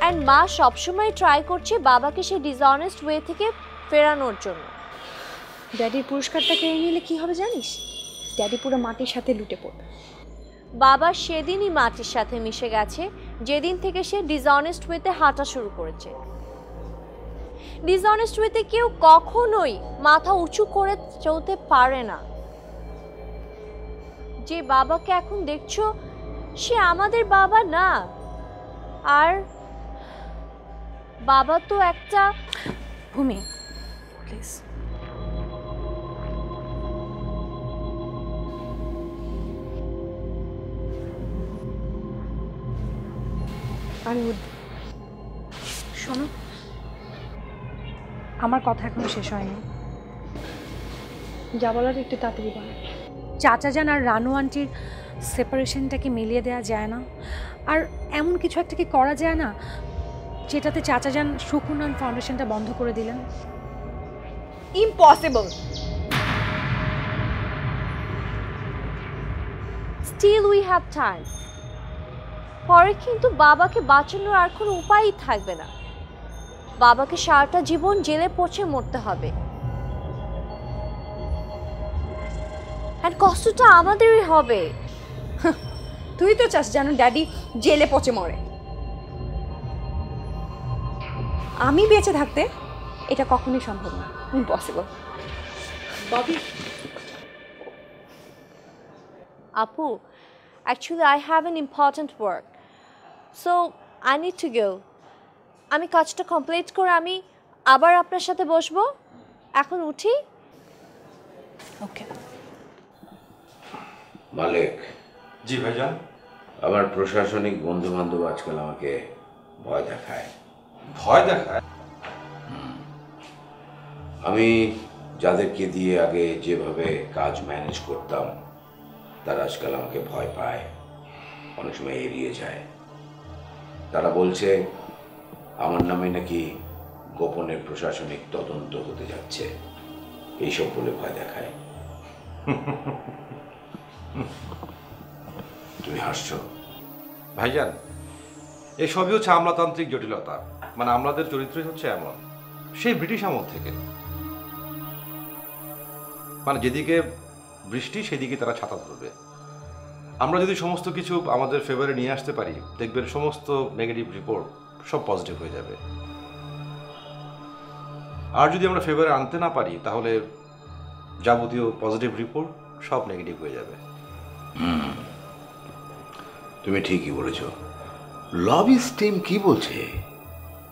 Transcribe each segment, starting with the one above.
And মা সবসময় try করছে বাবাকে সেই ডিসঅনেস্ট ওয়ে থেকে ফেরানোর জন্য। ড্যাডির পুরস্কারটা কেড়ে নিলে কি হবে জানিস? ড্যাডি পুরো মাটির সাথে লুটে পড়বে। বাবা সেদিনই মাটির সাথে মিশে গেছে যেদিন থেকে সে ডিসঅনেস্ট ওয়েতে হাঁটা শুরু করেছে। ডিসঅনেস্ট ওয়েতে কেউ কখনোই মাথা উঁচু করে চলতে পারে না। যে বাবাকে এখন দেখছো সে আমাদের বাবা না, আর বাবা তো একটা ভূমি প্লিজ। আমি শোনো, আমার কথা এখনো শেষ হয়নি। যা বলার একটু তাড়াতাড়ি বলো। চাচা যান আর রানু আন্টির সেপারেশনটাকে মিলিয়ে দেওয়া যায় না? আর এমন কিছু একটা কি করা যায় না যেটাতে চাচা যান সুকুনান ফাউন্ডেশনটা বন্ধ করে দিলেন? Impossible. Still we have time. পরে কিন্তু বাবাকে বাঁচানোর আর কোনো উপায়ই থাকবে না। বাবাকে সারাটা জীবন জেলে পচে মরতে হবে, আর কষ্টটা আমাদেরই হবে। তুই তো চাস যেন ড্যাডি জেলে পচে মরে। আমি বেঁচে থাকতে এটা কখনোই সম্ভব না, ইম্পসিবল। ববি, আপু, actually I have an important work, so I need to go. আমি কাজটা কমপ্লিট করে আমি আবার আপনার সাথে বসবো। এখন উঠি। ওকে। মালিক। জি ভাইজান। আমার প্রশাসনিক বন্ধু বান্ধব আজকাল আমাকে ভয় দেখায়। ভয় দেখায়? আমি যাদেরকে দিয়ে আগে যেভাবে কাজ ম্যানেজ করতাম তারা আজকাল আমাকে ভয় পায়, অনেক সময় এড়িয়ে যায়। তারা বলছে আমার নামে নাকি গোপনে প্রশাসনিক তদন্ত হতে যাচ্ছে, এইসব বলে ভয় দেখায়। তুমি হাসছো? ভাইজান, এসবই হচ্ছে আমলাতান্ত্রিক জটিলতা। মানে আমলাদের চরিত্রই হচ্ছে এমন, সেই ব্রিটিশ আমল থেকে। মানে যেদিকে বৃষ্টি সেদিকে তারা ছাতা ধরবে। আমরা যদি সমস্ত কিছু আমাদের ফেভারে নিয়ে আসতে পারি, দেখবেন সমস্ত নেগেটিভ রিপোর্ট সব পজিটিভ হয়ে যাবে। আর যদি আমরা ফেভারে আনতে না পারি তাহলে যাবতীয় পজিটিভ রিপোর্ট সব নেগেটিভ হয়ে যাবে। তুমি ঠিকই বলেছ। লবিস্ট টিম কি বলছে?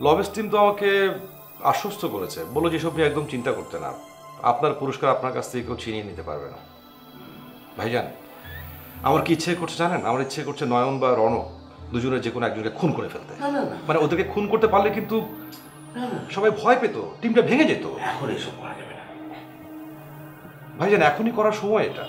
লবিস্ট টিম তো আমাকে আশ্বস্ত করেছে, বলো যেসব নিয়ে একদম চিন্তা করতে না, আপনার পুরস্কার আপনার কাছ থেকে কেউ ছিনিয়ে নিতে পারবে না। ভাইজান, আমার কি ইচ্ছে করছে জানেন? আমার ইচ্ছে করছে নয়ন বা রণ দুজনের যে কোনো একজনকে খুন করে ফেলতে। মানে ওদেরকে খুন করতে পারলে কিন্তু সবাই ভয় পেত, টিমটা ভেঙে যেত। এখন এসব করা যাবে না ভাইজান, এখনই করার সময় এটা।